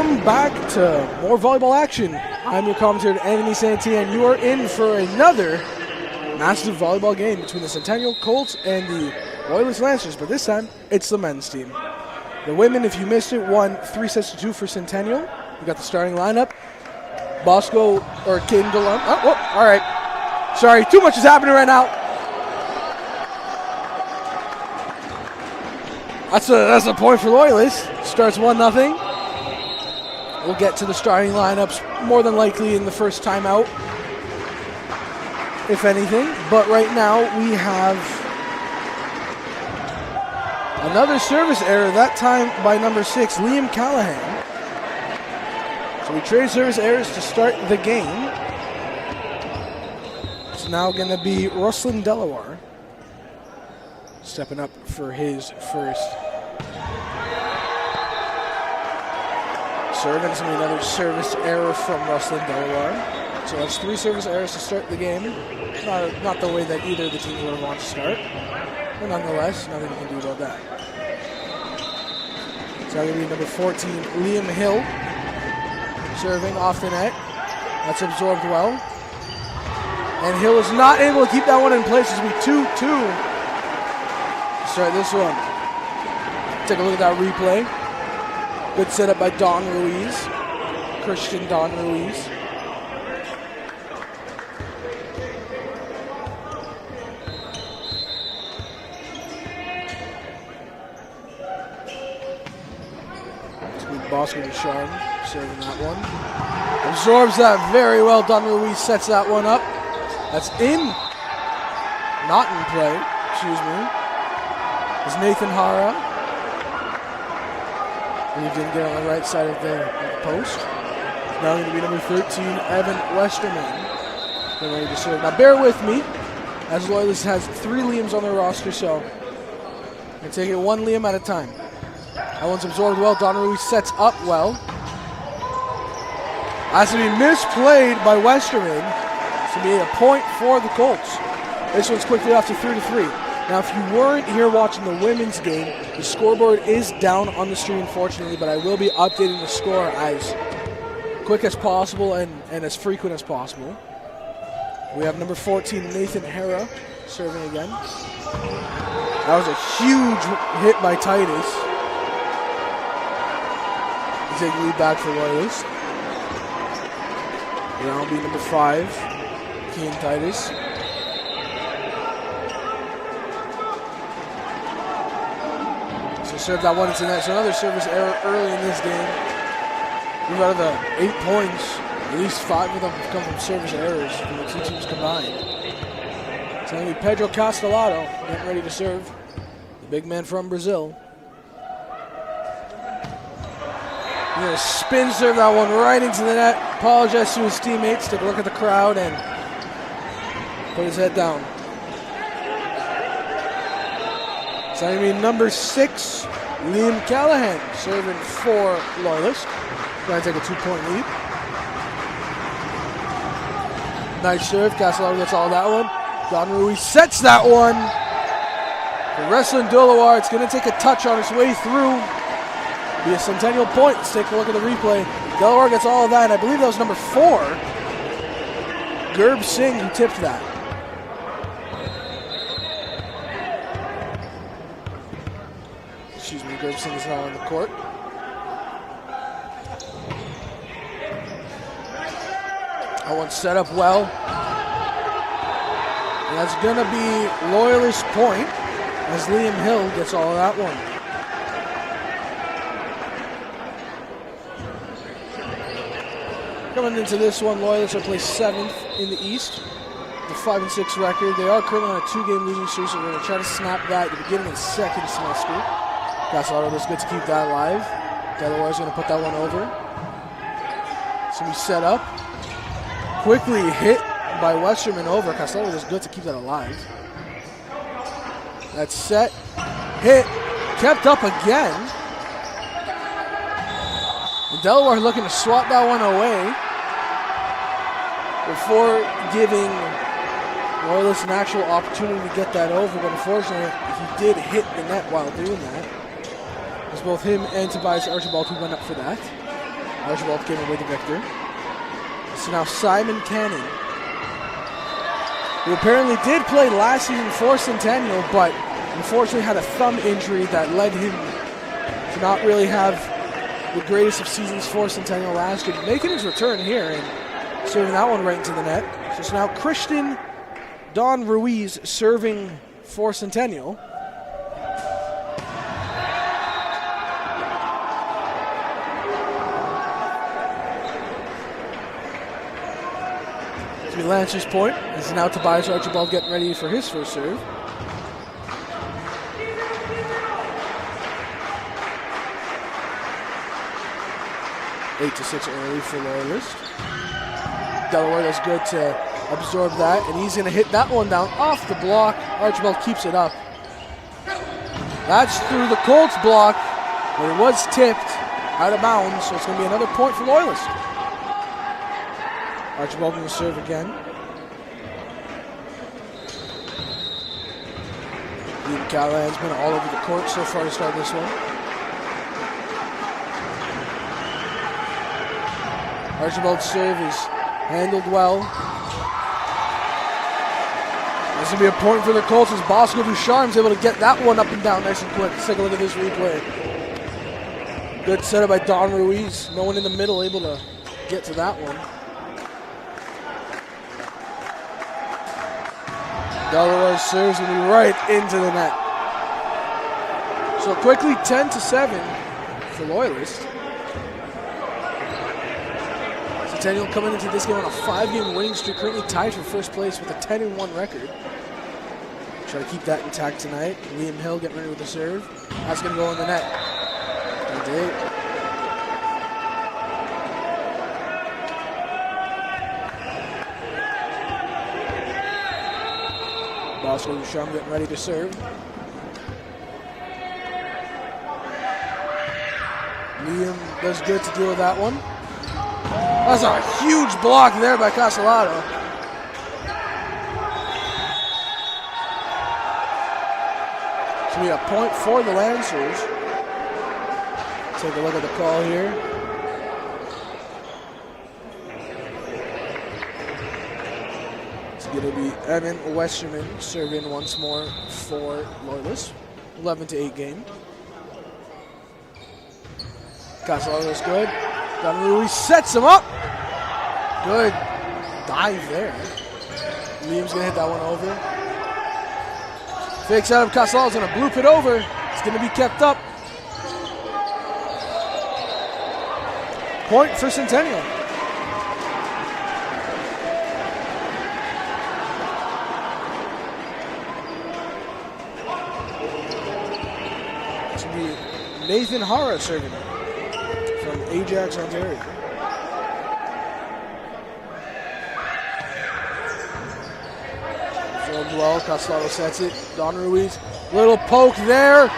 Welcome back to more volleyball action. I'm your commentator, Anthony Santee, and you are in for another massive volleyball game between the Centennial Colts and the Loyalist Lancers, but this time it's the men's team. The women, if you missed it, won 3-2 for Centennial. We got the starting lineup. Bosco or Kindelam. Oh, all right. Sorry, too much is happening right now. That's a point for Loyalist. Starts 1-0. We'll get to the starting lineups more than likely in the first timeout, if anything. But right now we have another service error, that time by number 6, Liam Callahan. So we trade service errors to start the game. It's now going to be Ruslan Delaware stepping up for his first serve. And it's going to be another service error from Ruslan Delaware. So that's 3 service errors to start the game. Not the way that either of the teams would have wanted to start. But nonetheless, nothing you can do about that. It's now going to be number 14, Liam Hill, serving off the net. That's absorbed well. And Hill is not able to keep that one in place. It's going to be 2-2. Start this one. Take a look at that replay. Good setup by Don Ruiz. Christian Don Ruiz. It's good Bosco Ducharme serving that one. Absorbs that very well. Don Ruiz sets that one up. That's in. Not in play. Excuse me. Is Nathan Hara. He didn't get on the right side of the post. Now going to be number 13, Evan Westerman. They're ready to serve. Now bear with me, as Loyalist has 3 Liams on their roster, so I'm going to take it 1 Liam at a time. That one's absorbed well. Don Ruiz sets up well. Has to be misplayed by Westerman. It's going to be a point for the Colts. This one's quickly off to 3-3. Now, if you weren't here watching the women's game, the scoreboard is down on the stream, unfortunately, but I will be updating the score as quick as possible and as frequent as possible. We have number 14, Nathan Hara, serving again. That was a huge hit by Titus. He's taking lead back for Loyalist. Now will be number 5, Kean Titus. Serve that one into net. So another service error early in this game. Out of the 8 points, at least 5 of them have come from service errors from the 2 teams combined. It's going to be Pedro Castellado getting ready to serve. The big man from Brazil. He's going to spin serve that one right into the net. Apologize to his teammates. Take a look at the crowd and put his head down. It's going to be number 6, Liam Callahan, serving for Loyalist. Going to take a 2-point lead. Nice serve. Castellano gets all that one. Don Ruiz sets that one. For Ruslan Delaware, it's going to take a touch on its way through. Be a Centennial point. Let's take a look at the replay. Delaware gets all of that, and I believe that was number 4, Gurb Singh, who tipped that. Excuse me, Gurb Singh is now on the court. That one's set up well. And that's going to be Loyalist point as Liam Hill gets all of that one. Coming into this one, Loyalists are placed 7th in the East. The 5-6 record. They are currently on a 2-game losing streak, so we're going to try to snap that at the beginning of the second semester. Castellano does good to keep that alive. Delaware's going to put that one over. So we set up. Quickly hit by Westerman over. Castellano does good to keep that alive. That's set. Hit. Kept up again. And Delaware looking to swat that one away before giving Loyalist an actual opportunity to get that over, but unfortunately he did hit the net while doing that. It was both him and Tobias Archibald who went up for that. Archibald came away the victor. So now Simon Cannon, who apparently did play last season for Centennial, but unfortunately had a thumb injury that led him to not really have the greatest of seasons for Centennial last year. Making his return here and serving that one right into the net. So it's now Christian Don Ruiz serving for Centennial. To be Lancer's point. This is now Tobias Archibald getting ready for his first serve. Eight to 6 early for Loyalist. Delaware does good to absorb that, and he's going to hit that one down off the block. Archibald keeps it up. That's through the Colts block, but it was tipped out of bounds, so it's going to be another point for Loyalist. Archibald going to serve again. Liam Callahan's been all over the court so far to start this one. Archibald's serve is handled well. This will be a point for the Colts as Bosco Ducharme's able to get that one up and down nice and quick. Let's take a look at this replay. Good setup by Don Ruiz. No one in the middle able to get to that one. Delaware serves will be right into the net. So quickly 10 to 7 for Loyalist. Centennial coming into this game on a 5-game winning streak, currently tied for first place with a 10-1 record. Try to keep that intact tonight. Liam Hill getting ready with the serve. That's going to go in the net. It did. Bosco Ducharme getting ready to serve. Liam does good to deal with that one. That's a huge block there by Castellato. It's going to be a point for the Lancers. Take a look at the call here. It's going to be Evan Westerman serving once more for Loyalist. 11 to 8 game. Castellato is good. Don Ruiz sets him up. Good dive there. Liam's going to hit that one over. Fakes out of Castellado's going to bloop it over. It's going to be kept up. Point for Centennial. It's going to be Nathan Hara serving from Ajax, Ontario. Zoned well, Castellato sets it. Don Ruiz, little poke there.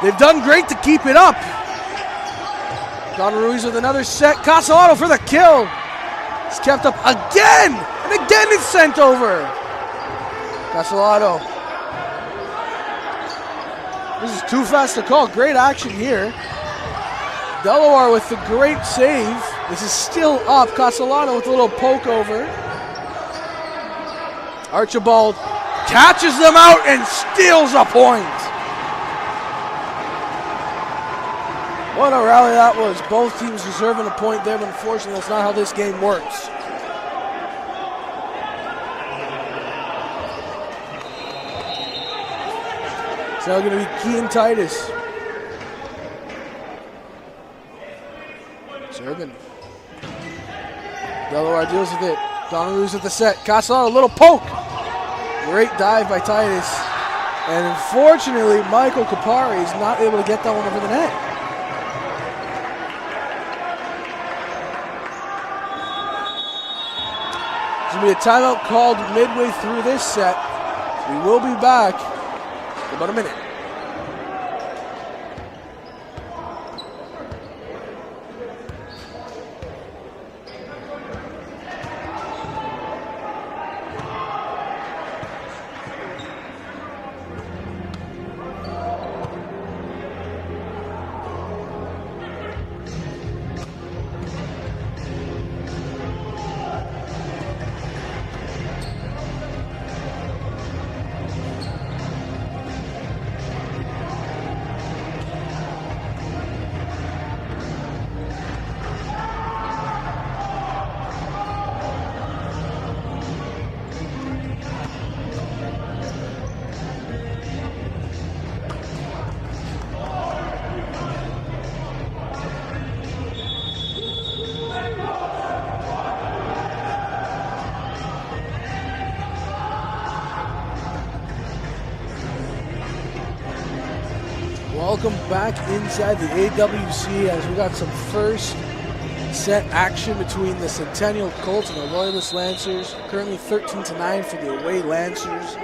They've done great to keep it up. Don Ruiz with another set. Castellato for the kill. It's kept up again, and again it's sent over. Castellato. This is too fast to call. Great action here. Delaware with the great save. This is still up. Castellato with a little poke over. Archibald catches them out and steals a point. What a rally that was. Both teams deserving a point there, but unfortunately that's not how this game works. It's now going to be Kean Titus. Serving. Delaware deals with it. Don Ruiz with the set. Castellato, a little poke. Great dive by Titus. And unfortunately, Michael Kapari is not able to get that one over the net. There's going to be a timeout called midway through this set. We will be back in about a minute. welcome back inside the AWC as we got some first set action between the Centennial Colts and the Loyalist Lancers. Currently 13-9 for the away Lancers.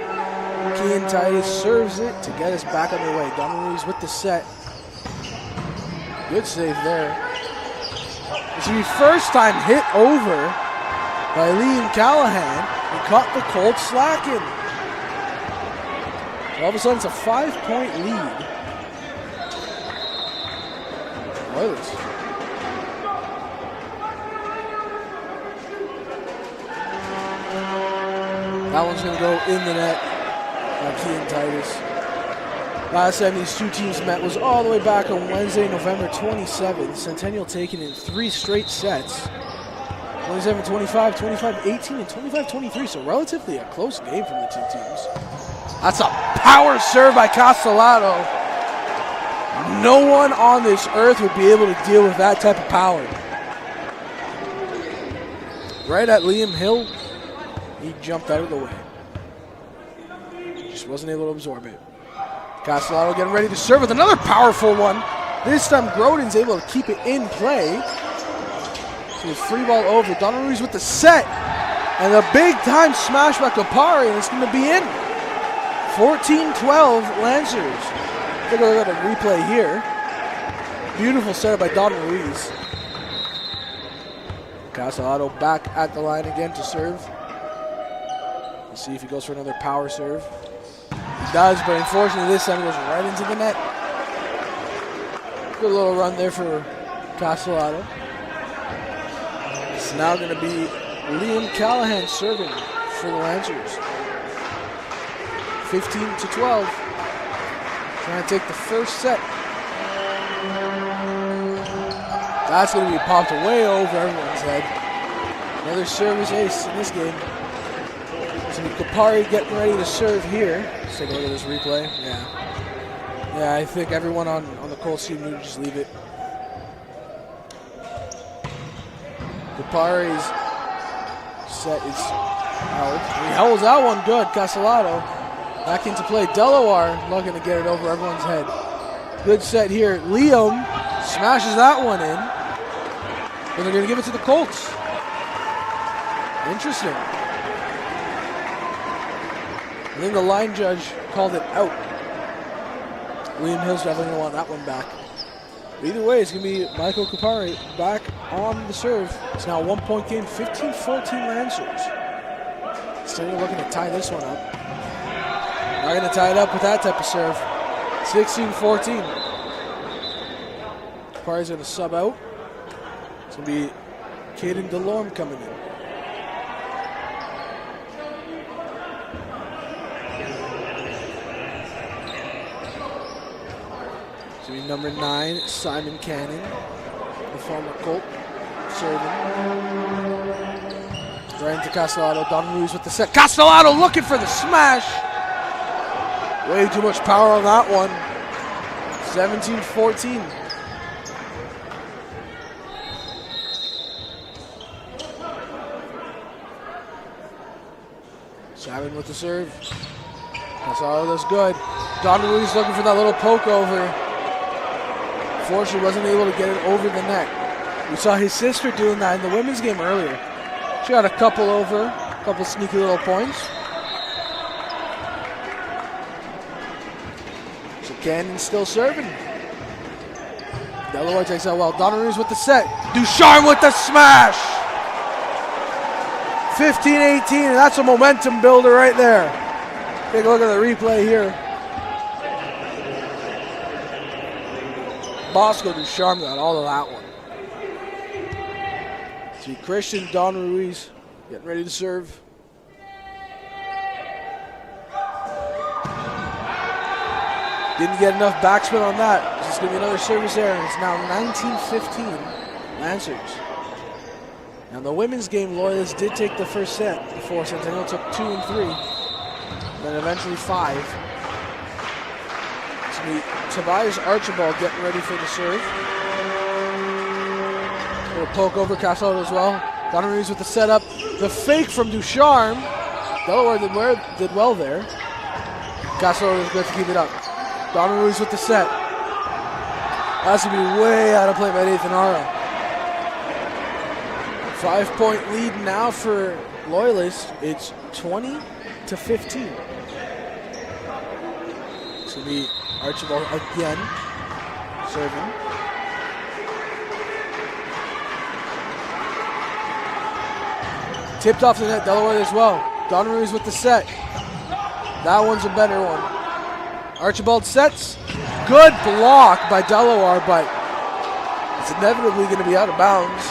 Kean Titus serves it to get us back on the way. Don Ruiz with the set. Good save there. This will be first time hit over by Liam Callahan. He caught the Colts slacking. All of a sudden, it's a 5-point lead. Loyalist. That one's going to go in the net by Kean Titus. Last time these two teams met was all the way back on Wednesday, November 27th. Centennial taking in 3 straight sets. 27-25, 25-18, and 25-23. So relatively a close game from the two teams. That's a power serve by Castellato. No one on this earth would be able to deal with that type of power. Right at Liam Hill, he jumped out of the way. Just wasn't able to absorb it. Castellato getting ready to serve with another powerful one. This time Grodin's able to keep it in play. So free ball over. Don Ruiz with the set. And a big time smash by Kapari, and it's going to be in. 14-12 Lancers. Take a look at the replay here. Beautiful setup by Don Ruiz. Castellato back at the line again to serve. Let's see if he goes for another power serve. He does, but unfortunately this time he goes right into the net. Good little run there for Castellato. It's now going to be Liam Callahan serving for the Lancers. 15-12. Trying to take the first set. That's going to be popped way over everyone's head. Another service ace in this game. So Kapari getting ready to serve here. Let's take a look at this replay. Yeah, I think everyone on the Colts team knew to just leave it. Kapari's set is out. He holds that one good. Castellato back into play. Delaware looking to get it over everyone's head. Good set here. Liam smashes that one in. And they're going to give it to the Colts. Interesting. I think the line judge called it out. Liam Hill's definitely going to want that one back. Either way, it's going to be Michael Kapari back on the serve. It's now a 1-point game, 15-14 Lancers. Still looking to tie this one up. Not going to tie it up with that type of serve. 16-14. Kapari's going to sub out. It's going to be Caden DeLorme coming in. It's going to be number 9, Simon Cannon, the former Colt, serving. Right into Castellato. Don Ruiz with the set. Castellato looking for the smash. Way too much power on that one. 17-14. Simon with the serve. Castellato does good. Don Ruiz looking for that little poke over. Unfortunately, wasn't able to get it over the net. We saw his sister doing that in the women's game earlier. She got a couple over, a couple sneaky little points. So Cannon's still serving. Delaware takes that well. Don Ruiz with the set. Ducharme with the smash. 15-18, and that's a momentum builder right there. Take a look at the replay here. Bosco Ducharme got all of that one. See Christian, Don Ruiz getting ready to serve. Didn't get enough backspin on that. This is going to be another service error, and it's now 19-15 Lancers. Now in the women's game, Loyalist did take the first set before Centennial took 2 and 3, then eventually 5. It's going to be Tobias Archibald getting ready for the serve. Little poke over Castellato as well. Don Ruiz with the setup. The fake from Ducharme. Delaware did well there. Castellato is good to keep it up. Don Ruiz with the set. That's going to be way out of play by Nathan Hara. 5-point lead now for Loyalist. It's 20-15. It's going to be Archibald again serving. Tipped off the net, Delaware as well. Donnery's with the set. That one's a better one. Archibald sets. Good block by Delaware, but it's inevitably going to be out of bounds.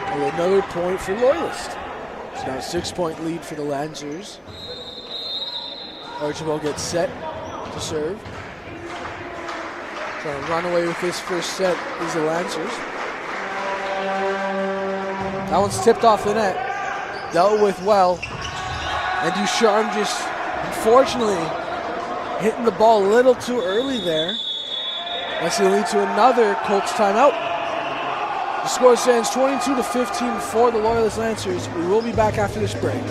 And another point for Loyalist. It's now a 6-point lead for the Lancers. Archibald gets set to serve. Trying to run away with this first set is the Lancers. That one's tipped off the net. Dealt with well. And Ducharme just, unfortunately, hitting the ball a little too early there. That's going to lead to another Colts timeout. The score stands 22-15 for the Loyalist Lancers. We will be back after this break.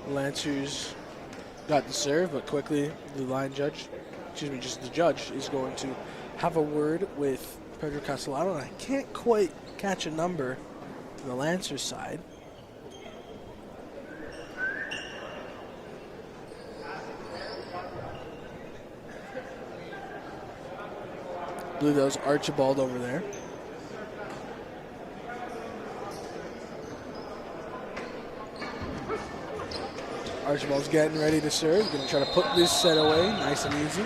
Lancers got the serve, but quickly the the judge is going to have a word with Pedro Castellano, and I can't quite catch a number on the Lancers side. I believe that was Archibald over there. Archibald's getting ready to serve. Going to try to put this set away, nice and easy.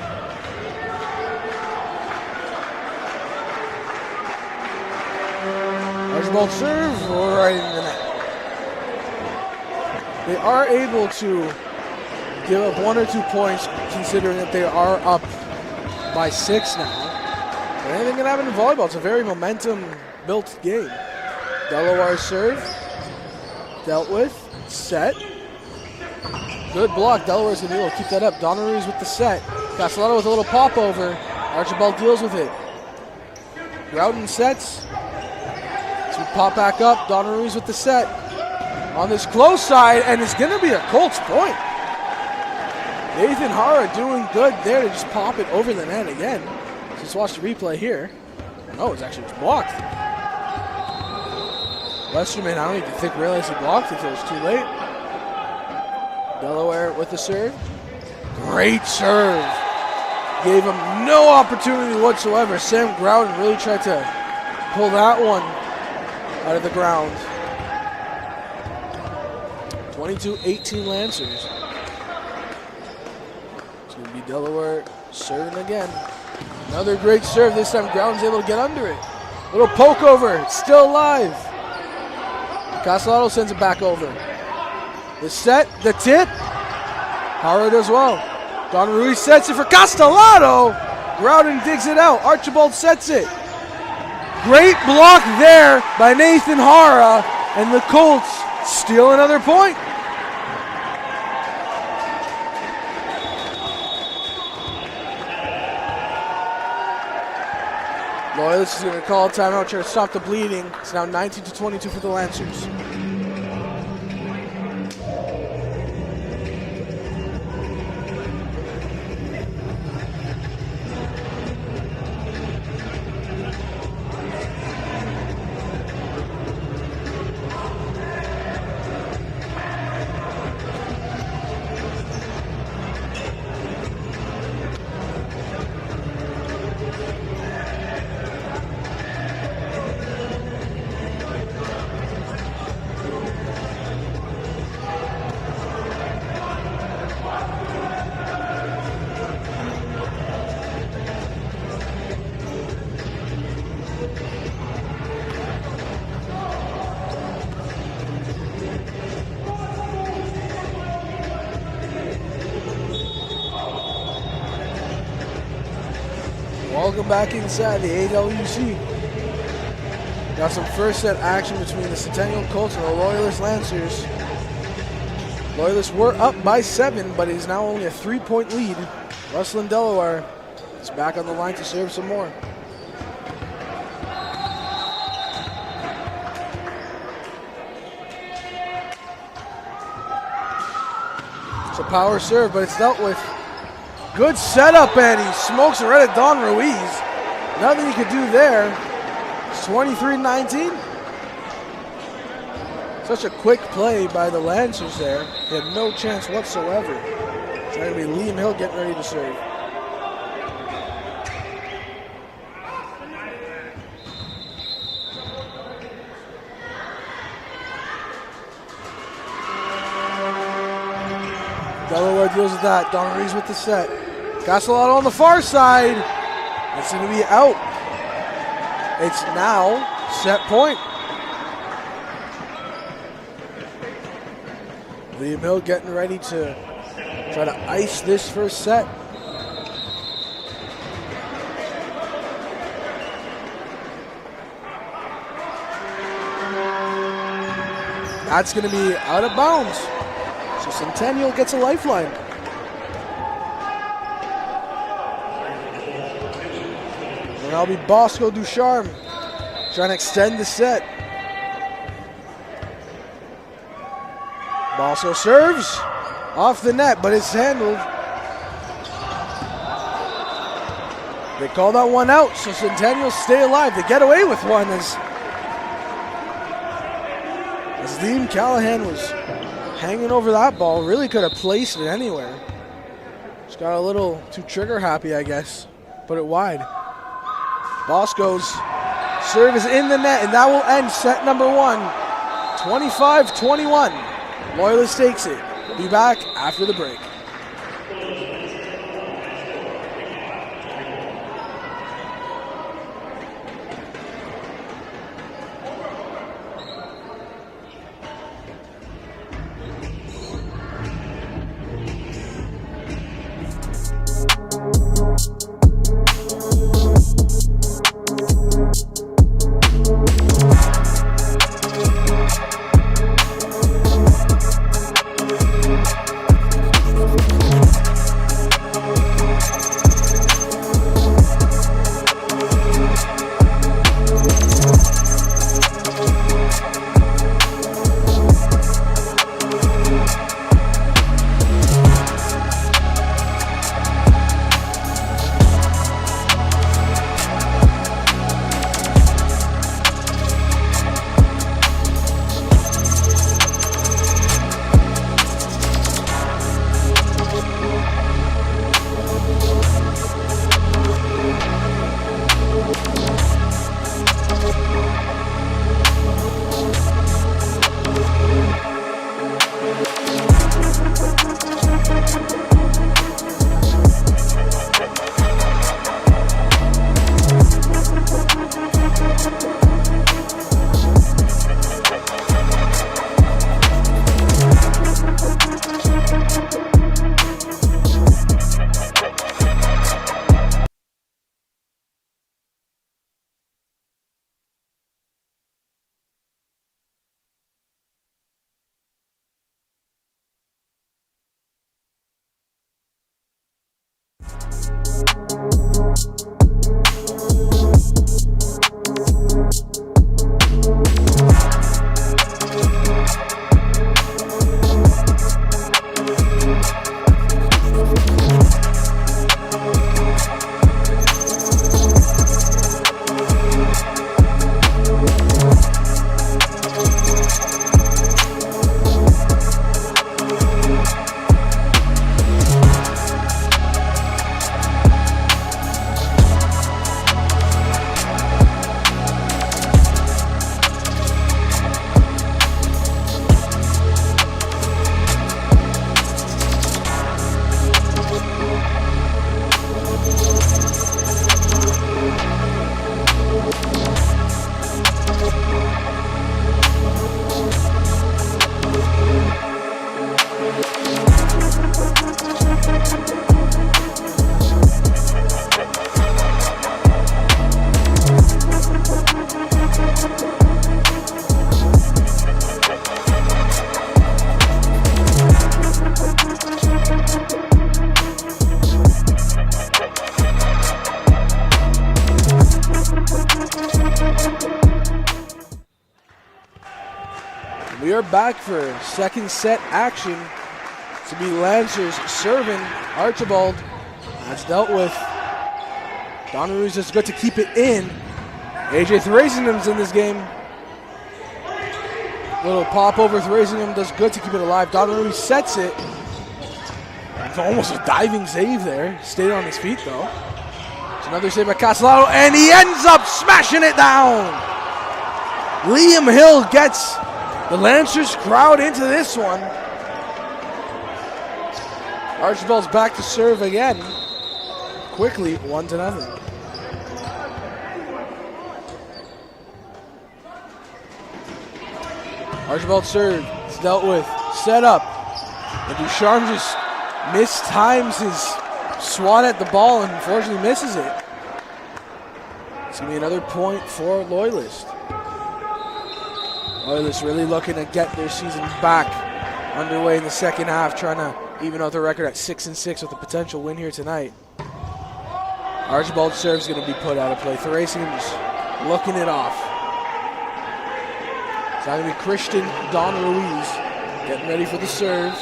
Archibald serve right in the net. They are able to give up 1 or 2 points, considering that they are up by 6 now. But anything can happen in volleyball. It's a very momentum-built game. Delaware serve, dealt with, set. Good block. Delaware's going to be able to keep that up. Donnery's with the set. Castellano with a little pop over. Archibald deals with it. Groudon sets. So pop back up. Donnery's with the set. On this close side, and it's going to be a Colts point. Nathan Hara doing good there to just pop it over the net again. Let's watch the replay here. Oh, it's actually blocked. Westerman, I don't even think realized he blocked it until it was too late. Delaware with the serve. Great serve. Gave him no opportunity whatsoever. Sam Groudon really tried to pull that one out of the ground. 22-18 Lancers. It's going to be Delaware serving again. Another great serve. This time Groudon's able to get under it. Little poke over. It's still alive. Castellano sends it back over. The set, the tip. Howard does well. Don Ruiz sets it for Castellano. Groudon digs it out. Archibald sets it. Great block there by Nathan Hara. And the Colts steal another point. Loyalist is going to call a timeout, try to stop the bleeding. It's now 19-22 for the Lancers. Welcome back inside the AWC. Got some first set action between the Centennial Colts and the Loyalist Lancers. Loyalists were up by 7, but it is now only a 3-point lead. Rustlin Delaware is back on the line to serve some more. It's a power serve, but it's dealt with. Good setup, and he smokes it right at Don Ruiz. Nothing he could do there. It's 23-19. Such a quick play by the Lancers there. He had no chance whatsoever. It's going to be Liam Hill getting ready to serve. Delaware deals with that. Don Ruiz with the set. Castellano on the far side. It's going to be out. It's now set point. Liam Hill getting ready to try to ice this first set. That's going to be out of bounds. So Centennial gets a lifeline. And that'll be Bosco Ducharme trying to extend the set. Bosco serves off the net, but it's handled. They call that one out, so Centennial stay alive. They get away with one as Liam Callahan was hanging over that ball. Really could have placed it anywhere. Just got a little too trigger happy, I guess. Put it wide. Bosco's serve is in the net, and that will end set number 1. 25-21. Loyalist takes it. Be back after the break. We are back for second set action. To be Lancers serving. Archibald. That's dealt with. Don Ruiz is good to keep it in. AJ Theresianum's in this game. Little pop over Theresianum does good to keep it alive. Don Ruiz sets it. It's almost a diving save there. Stayed on his feet though. It's another save by Castellato, and he ends up smashing it down. Liam Hill gets the Lancers crowd into this one. Archibald's back to serve again. Quickly, 1-0. Archibald serve. It's dealt with. Set up. And Ducharme just mistimes his swat at the ball and unfortunately misses it. It's going to be another point for Loyalist. Loyalist really looking to get their season back underway in the second half, trying to even out the record at 6-6 with a potential win here tonight. Archibald's serve is going to be put out of play. Theresian just looking it off. It's going to be Christian Don Ruiz getting ready for the serve.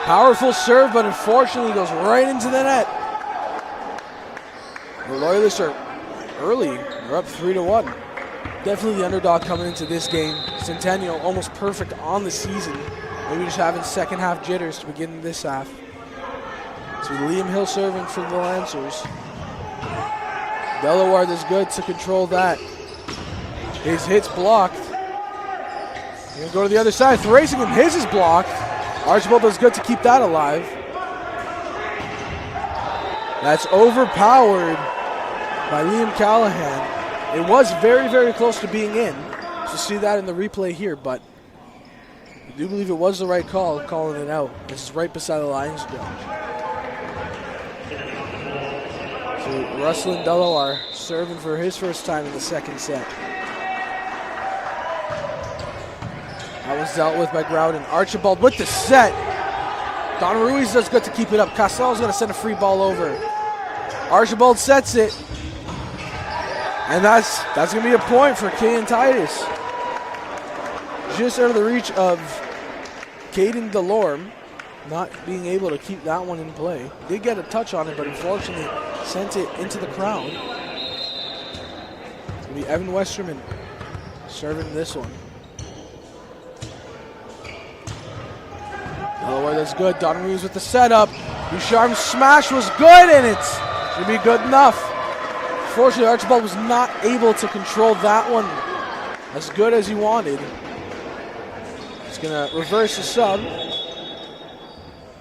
Powerful serve, but unfortunately goes right into the net. The Loyalists are early. They're up 3-1. Definitely the underdog coming into this game. Centennial almost perfect on the season. Maybe just having second half jitters to begin this half. So Liam Hill serving for the Lancers. Delaware does good to control that. His hit's blocked. He's going to go to the other side. Theresian, his is blocked. Archibald does good to keep that alive. That's overpowered by Liam Callahan. It was very, very close to being in. You'll see that in the replay here, but I do believe it was the right call, calling it out. This is right beside the Lions judge. So Ruslan Delaware serving for his first time in the second set. That was dealt with by Groudon. Archibald with the set. Don Ruiz does good to keep it up. Castella's going to send a free ball over. Archibald sets it. And that's going to be a point for Caden Titus. Just out of the reach of Caden Delorme, not being able to keep that one in play. Did get a touch on it, but unfortunately sent it into the crowd. It's going to be Evan Westerman serving this one. Delaware does good. Don Ruiz with the setup. Ducharme's smash was good, and it's going to be good enough. Unfortunately, Archibald was not able to control that one as good as he wanted. He's going to reverse the sub.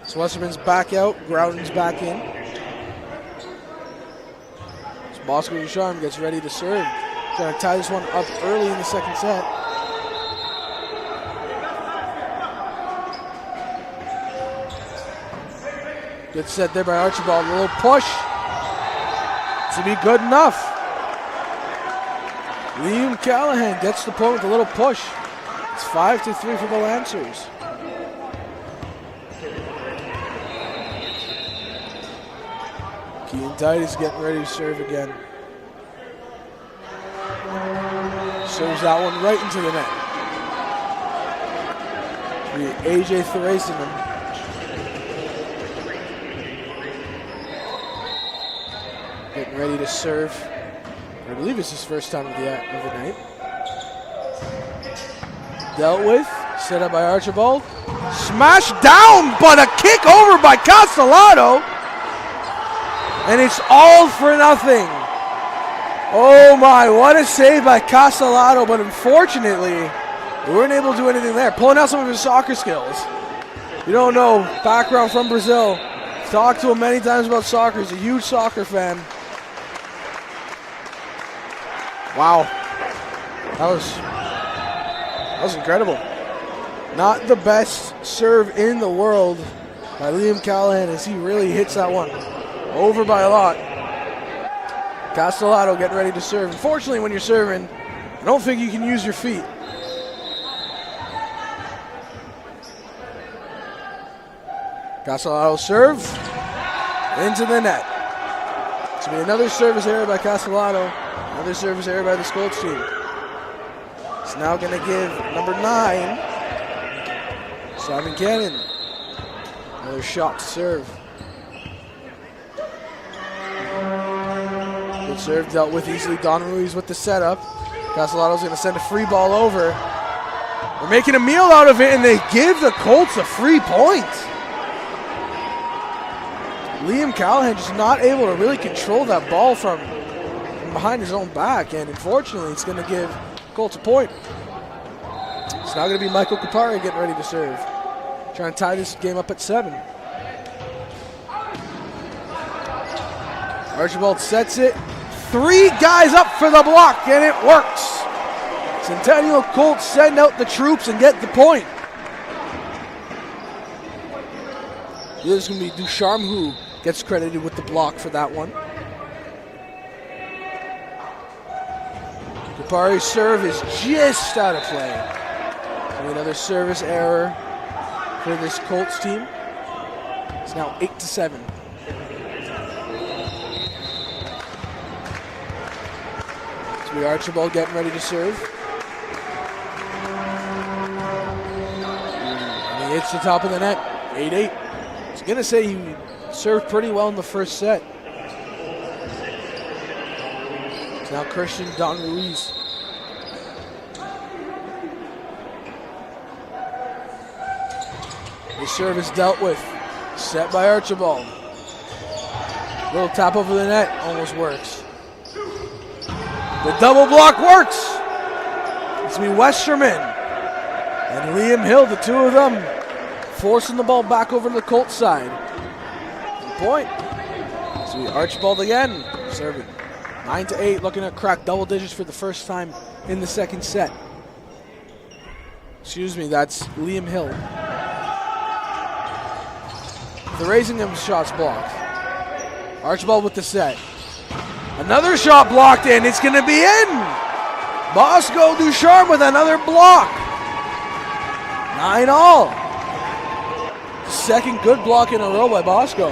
So Westerman's back out. Groudon's back in. So Bosco Ducharme gets ready to serve. Trying to tie this one up early in the second set. Good set there by Archibald. A little push to be good enough. Liam Callahan gets the point with a little push. It's 5-3 for the Lancers. Keaton Titus getting ready to serve again. Serves that one right into the net. AJ Theresian. Getting ready to serve. I believe it's his first time of the night. Dealt with. Set up by Archibald. Smashed down, but a kick over by Castellato. And it's all for nothing. Oh my, what a save by Castellato, but unfortunately, they weren't able to do anything there. Pulling out some of his soccer skills. You don't know, background from Brazil. Talked to him many times about soccer. He's a huge soccer fan. Wow, that was incredible. Not the best serve in the world by Liam Callahan as he really hits that one over by a lot. Castellato getting ready to serve. Unfortunately, when you're serving, I don't think you can use your feet. Castellato serve. into the net. It's going to be another service error by Castellato. Another service error by the Colts team. It's now going to give number 9, Simon Cannon, another shot to serve. Good serve, dealt with easily. Don Ruiz with the setup. Castellato's going to send a free ball over. They're making a meal out of it, and they give the Colts a free point. Liam Callahan just not able to really control that ball from behind his own back, and unfortunately, it's going to give Colts a point. It's now going to be Michael Kupari getting ready to serve. Trying to tie this game up at 7. Archibald sets it. 3 guys up for the block, and it works. Centennial Colts send out the troops and get the point. This is going to be Ducharme who gets credited with the block for that one. Kupari's serve is just out of play. So another service error for this Colts team. It's now 8-7. So we Archibald getting ready to serve. And he hits the top of the net. 8-8. I was going to say he served pretty well in the first set. It's now Christian Don Ruiz. The serve is dealt with. Set by Archibald. Little tap over the net. Almost works. The double block works. It's going to be Westerman and Liam Hill, the two of them, forcing the ball back over to the Colts side. Point. It's going to be Archibald again, serving. 9-8, looking to crack double digits for the first time in the second set. Excuse me, that's Liam Hill. The Raisingham's shot's blocked. Archibald with the set. Another shot blocked in. It's going to be in. Bosco Ducharme with another block. 9-all. Second good block in a row by Bosco.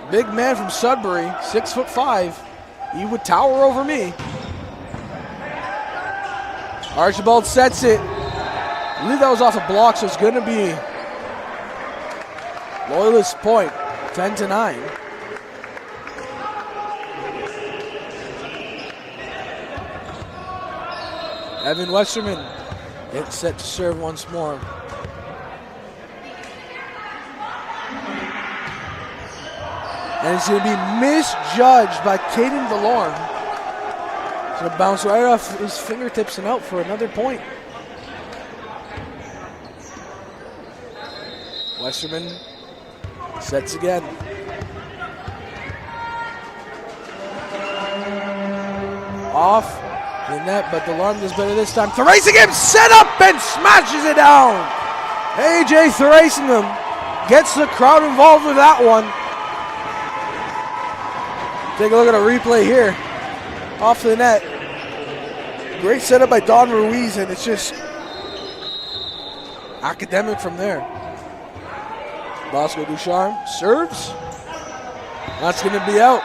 Big man from Sudbury, 6'5". He would tower over me. Archibald sets it. I believe that was off a block, so it's going to be Loyalist point, 10-9. Evan Westerman gets set to serve once more. And it's going to be misjudged by Caden Delorme. It's going to bounce right off his fingertips and out for another point. Westerman sets again. Off the net, but Delorme does better this time. Thrasingham set up and smashes it down. AJ Thrasingham gets the crowd involved with that one. Take a look at a replay here. Off the net. Great setup by Don Ruiz, and it's just academic from there. Bosco Ducharme serves. That's going to be out.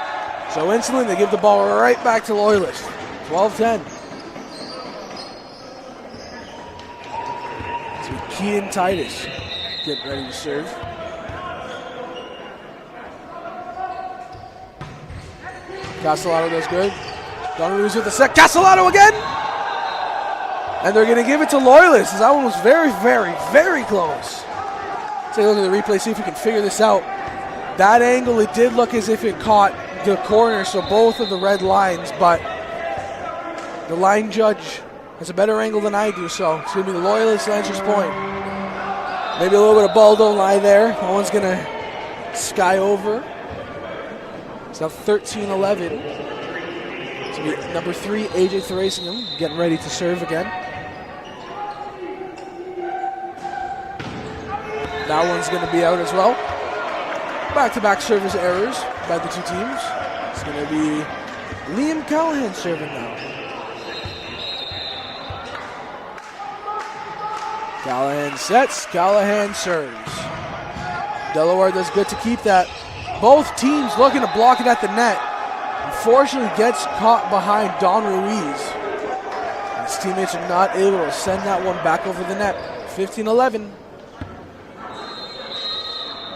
So instantly they give the ball right back to Loyalist. 12-10. So Keaton Titus getting ready to serve. Castellato does good. Don Ruiz with the set. Castellato again! And they're going to give it to Loyalist. That one was very, very, very close. Take a look at the replay, see if we can figure this out. That angle, it did look as if it caught the corner, so both of the red lines, but the line judge has a better angle than I do, so it's going to be the Loyalist Lancers point. Maybe a little bit of ball don't lie there. No one's going to sky over. It's now 13-11. It's going to be number 3, AJ Thrasingham, getting ready to serve again. That one's going to be out as well. Back-to-back service errors by the two teams. It's going to be Liam Callahan serving now. Callahan sets, Callahan serves. Delaware does good to keep that. Both teams looking to block it at the net. Unfortunately, gets caught behind Don Ruiz. His teammates are not able to send that one back over the net. 15-11.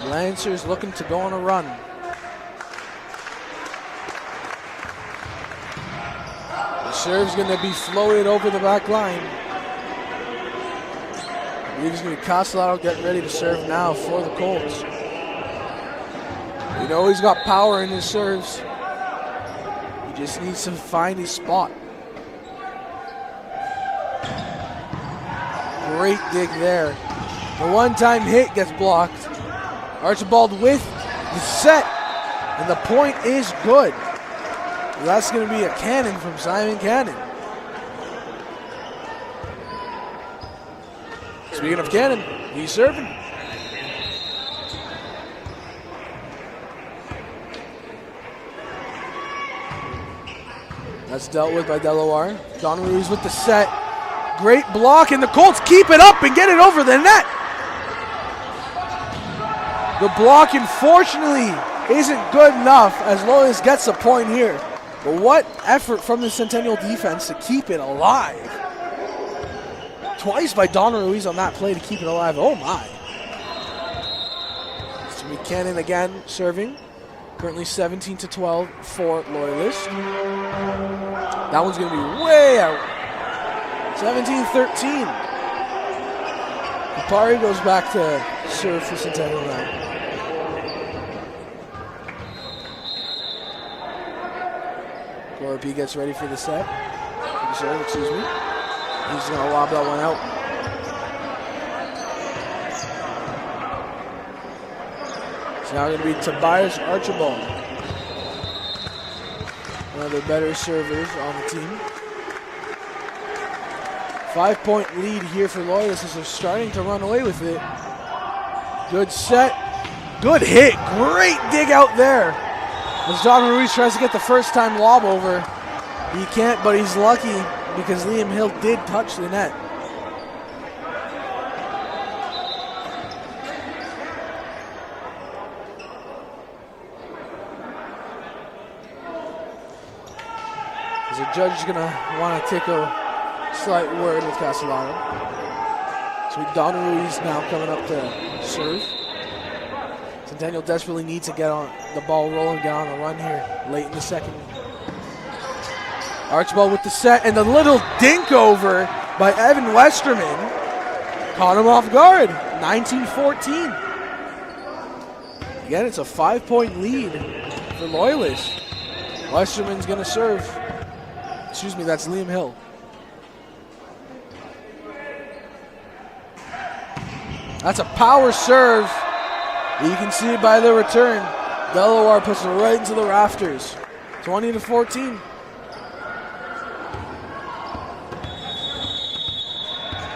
Lancers looking to go on a run. The serve's going to be floated over the back line. I believe it's going to be Castellano getting ready to serve now for the Colts. You know he's got power in his serves. He just needs to find his spot. Great dig there. The one-time hit gets blocked. Archibald with the set, and the point is good. That's going to be a cannon from Simon Cannon. Speaking of cannon, he's serving. That's dealt with by Delaware. Don Ruiz with the set. Great block, and the Colts keep it up and get it over the net. The block, unfortunately, isn't good enough as Loyalist gets a point here. But what effort from the Centennial defense to keep it alive. Twice by Don Ruiz on that play to keep it alive. Oh, my. It's going to be Cannon again serving. Currently 17-12 for Loyalist. That one's going to be way out. 17-13. Kapari goes back to serve for Centennial now. Gorby gets ready for the set. For the serve, excuse me. He's going to lob that one out. It's now going to be Tobias Archibald. One of the better servers on the team. 5-point lead here for Loyalists as they're starting to run away with it. Good set. Good hit. Great dig out there. As Don Ruiz tries to get the first-time lob over. He can't, but he's lucky because Liam Hill did touch the net. As the judge is going to want to take a slight word with Castellano. So Don Ruiz now coming up to serve. Centennial desperately needs to get on the ball rolling, get on the run here late in the second. Archibald with the set, and the little dink over by Evan Westerman caught him off guard. 19-14. Again, it's a 5-point lead for Loyalists. Westerman's going to serve. Excuse me, that's Liam Hill. That's a power serve. You can see it by the return. Delaware puts it right into the rafters. 20-14.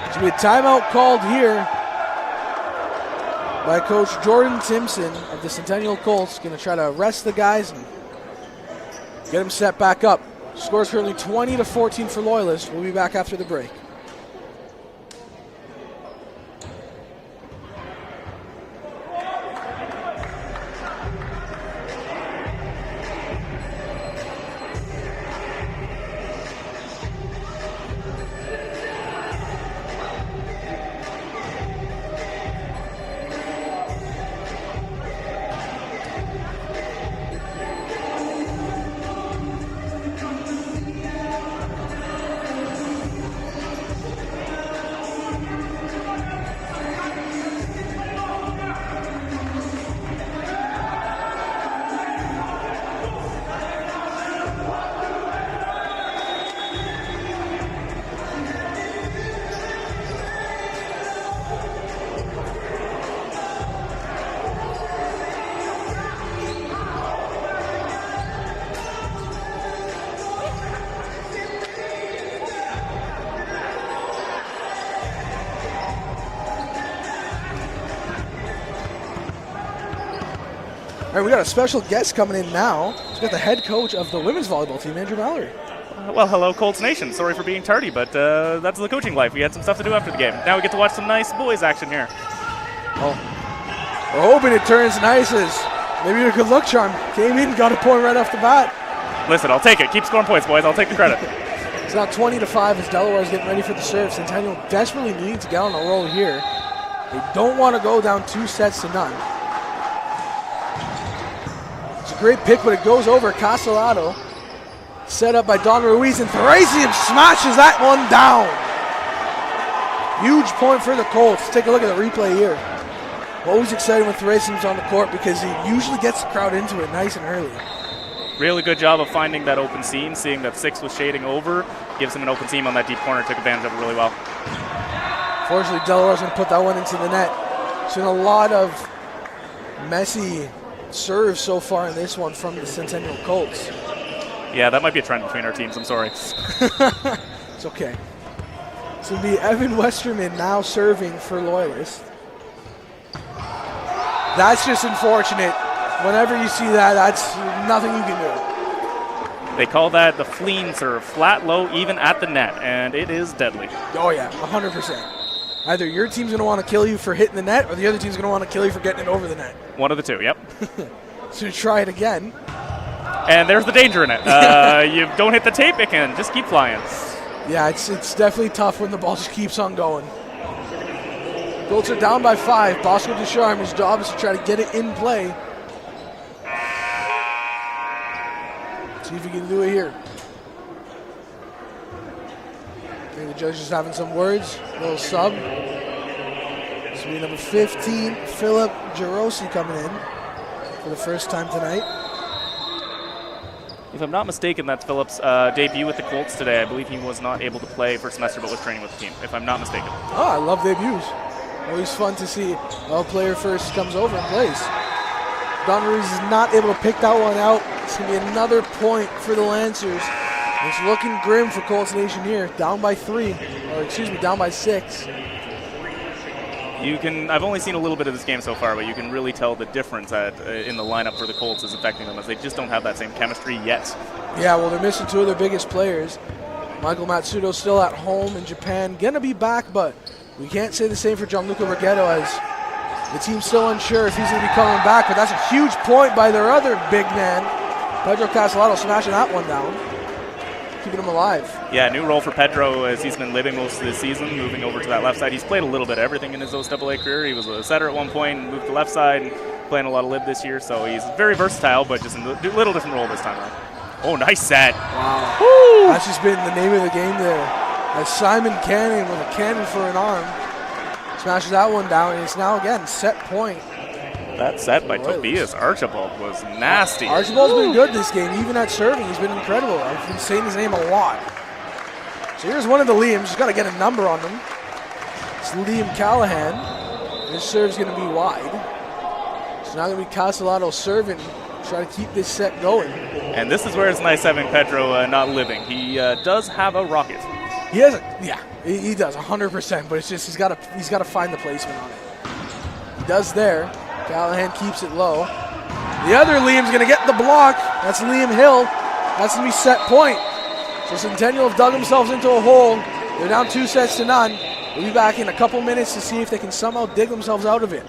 There's going to be a timeout called here by Coach Jordan Timpson of the Centennial Colts. Going to try to rest the guys and get them set back up. Score's currently 20-14 for Loyalists. We'll be back after the break. All right, we got a special guest coming in now. We got the head coach of the women's volleyball team, Andrew Mallory. Well, hello, Colts Nation. Sorry for being tardy, but that's the coaching life. We had some stuff to do after the game. Now we get to watch some nice boys action here. Oh, We're hoping it turns nice as maybe a good luck charm. Came in, got a point right off the bat. Listen, I'll take it. Keep scoring points, boys. I'll take the credit. It's now 20-5 as Delaware's getting ready for the serve. Centennial desperately needs to get on a roll here. They don't want to go down 2-0. It's a great pick, but it goes over Castellado. Set up by Don Ruiz, and Thracian smashes that one down. Huge point for the Colts. Take a look at the replay here. Always exciting when Thracian's on the court because he usually gets the crowd into it nice and early. Really good job of finding that open seam, seeing that 6 was shading over. Gives him an open seam on that deep corner, took advantage of it really well. Fortunately, Delaware's going to put that one into the net. Seen a lot of messy serves so far in this one from the Centennial Colts. Yeah, that might be a trend between our teams. I'm sorry. It's okay. It's going to be Evan Westerman now serving for Loyalist. That's just unfortunate. Whenever you see that, that's nothing you can do. They call that the flean serve, flat, low, even at the net, and it is deadly. Oh, yeah, 100%. Either your team's going to want to kill you for hitting the net, or the other team's going to want to kill you for getting it over the net. One of the two, yep. So try it again. And there's the danger in it. You don't hit the tape, it can just keep flying. Yeah, it's definitely tough when the ball just keeps on going. Colts are down by 5. Bosco Ducharme, his job is to try to get it in play. See if he can do it here. I think the judge is having some words. A little sub. This will be number 15, Philip Jarosi coming in for the first time tonight. If I'm not mistaken, that's Philip's debut with the Colts today. I believe he was not able to play first semester, but was training with the team, if I'm not mistaken. Oh, I love debuts. Always fun to see a player first comes over and plays. Don Ruiz is not able to pick that one out. It's going to be another point for the Lancers. It's looking grim for Colts Nation here. Down by 3, or excuse me, down by 6. I've only seen a little bit of this game so far, but you can really tell the difference in the lineup for the Colts is affecting them, as they just don't have that same chemistry yet. Yeah, well, they're missing 2 of their biggest players. Michael Matsudo still at home in Japan. Going to be back, but we can't say the same for Gianluca Borghetto, as the team's still unsure if he's going to be coming back, but that's a huge point by their other big man, Pedro Castellado, smashing that one down, keeping him alive. Yeah, new role for Pedro as he's been living most of the season, moving over to that left side. He's played a little bit of everything in his OCAA career. He was a setter at one point, moved to left side, and playing a lot of lib this year, so he's very versatile, but just in a little different role this time around. Oh, nice set. Wow. Woo! That's just been the name of the game there. As Simon Cannon with a cannon for an arm smashes that one down, and it's now again set point. That set by Tobias Archibald was nasty. Archibald's been good this game, even at serving. He's been incredible. I've been saying his name a lot. So here's one of the Liams. He's got to get a number on them. It's Liam Callahan. This serve's going to be wide. It's now going to be Castellado serving, try to keep this set going. And this is where it's nice having Pedro not living. He does have a rocket. He has he does 100%, but it's just he's got to find the placement on it. He does there. Callahan keeps it low. The other Liam's going to get the block. That's Liam Hill. That's going to be set point. So Centennial have dug themselves into a hole. They're down 2-0. We'll be back in a couple minutes to see if they can somehow dig themselves out of it.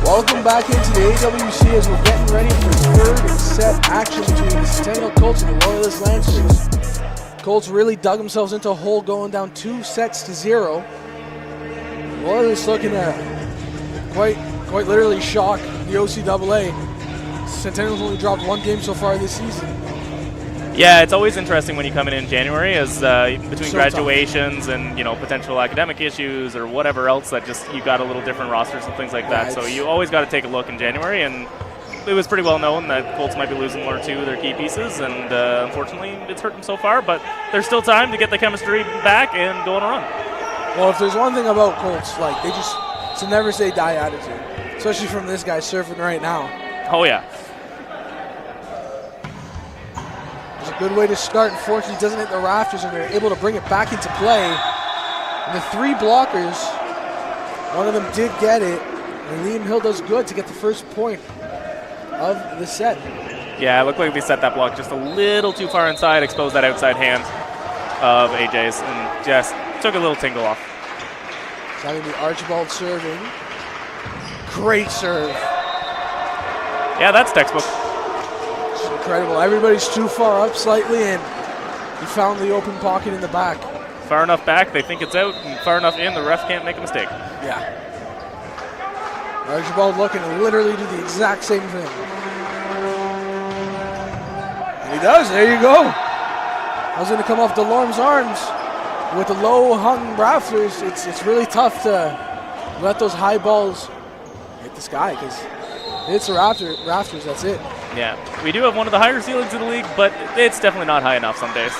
Welcome back into the AWC as we're getting ready for third set action between the Centennial Colts and the Loyalist Lancers. Colts really dug themselves into a hole going down 2-0. Loyalists looking at quite literally shock the OCAA. Centennial's only dropped one game so far this season. Yeah, it's always interesting when you come in January, as between So graduations and potential academic issues or whatever else, that just you got a little different rosters and things like that. Yeah, So you always got to take a look in January, and it was pretty well known that Colts might be losing one or two of their key pieces, and unfortunately it's hurt them so far. But there's still time to get the chemistry back and go on a run. Well, if there's one thing about Colts, like it's a never say die attitude, especially from this guy surfing right now. Oh yeah. It's a good way to start. Unfortunately, doesn't hit the rafters, and they're able to bring it back into play. And the three blockers, one of them did get it, and Liam Hill does good to get the first point of the set. Yeah, it looked like they set that block just a little too far inside, exposed that outside hand of AJ's, and just took a little tingle off. It's having the Archibald serving. Great serve. Yeah, that's textbook. It's incredible. Everybody's too far up slightly, and he found the open pocket in the back. Far enough back, they think it's out, and far enough in, the ref can't make a mistake. Yeah. Archibald looking to literally do the exact same thing. And he does. There you go. I was going to come off DeLorme's arms with the low hung rafters. It's really tough to let those high balls hit the sky, because it's the rafters. That's it. Yeah, we do have one of the higher ceilings in the league, but it's definitely not high enough some days.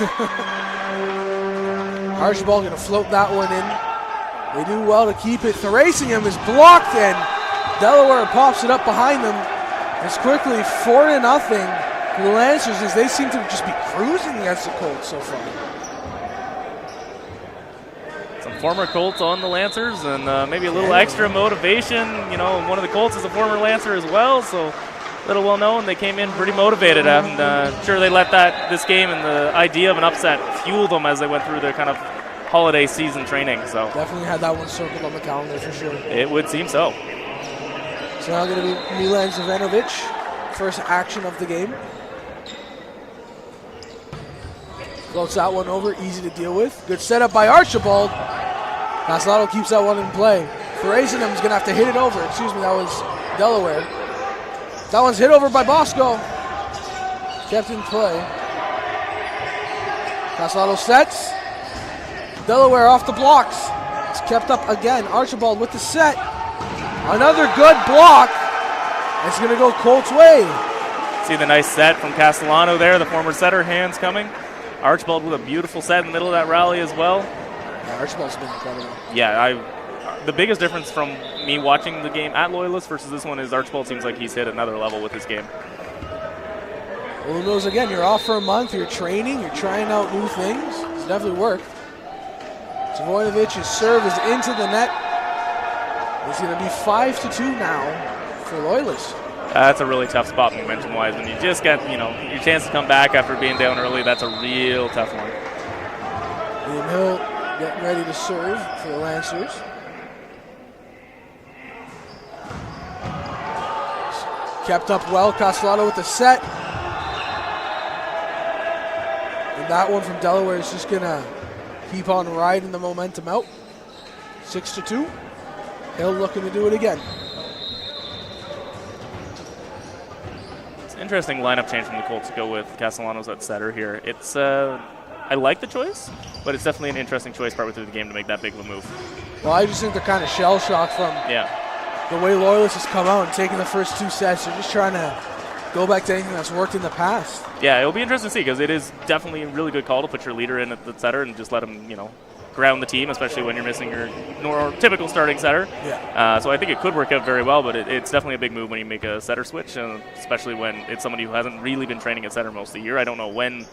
Archibald going to float that one in. They do well to keep it. Thrasingham is blocked, and Delaware pops it up behind them. It's quickly 4-0 for the Lancers, as they seem to just be cruising against the Colts so far. Some former Colts on the Lancers, and maybe a little extra motivation. One of the Colts is a former Lancer as well, so a little well known. They came in pretty motivated, and I'm sure they let this game and the idea of an upset fuel them as they went through their kind of holiday season training. So definitely had that one circled on the calendar for sure. It would seem so. So now going to be Milan Zavanovic, first action of the game. Floats that one over, easy to deal with. Good setup by Archibald. Castellano keeps that one in play. Thrasinham's going to have to hit it over. Excuse me, that was Delaware. That one's hit over by Bosco. Kept in play. Castellano sets. Delaware off the blocks. It's kept up again. Archibald with the set. Another good block. It's going to go Colts' way. See the nice set from Castellano there, the former setter, hands coming. Archibald with a beautiful set in the middle of that rally as well. Yeah, Archibald's been incredible. Yeah, the biggest difference from me watching the game at Loyalist versus this one is Archibald seems like he's hit another level with his game. Well, who knows, again, you're off for a month, you're training, you're trying out new things. It's definitely worked. Zavonovic's serve is into the net. It's going to be 5-2 now for Loyalist. That's a really tough spot momentum-wise. When you just get, your chance to come back after being down early, that's a real tough one. Liam Hill getting ready to serve for the Lancers. Kept up well, Castellano with the set. And that one from Delaware is just going to keep on riding the momentum out. 6-2. Hill looking to do it again. It's an interesting lineup change from the Colts to go with Castellanos at setter here. It's I like the choice, but it's definitely an interesting choice partway through the game to make that big of a move. Well, I just think they're kind of shell-shocked from the way Loyalist has come out and taken the first 2 sets. They're just trying to go back to anything that's worked in the past. Yeah, it'll be interesting to see because it is definitely a really good call to put your leader in at the setter and just let him, ground the team, especially when you're missing your typical starting setter. Yeah. So I think it could work out very well, but it's definitely a big move when you make a setter switch, especially when it's somebody who hasn't really been training at setter most of the year. I don't know when,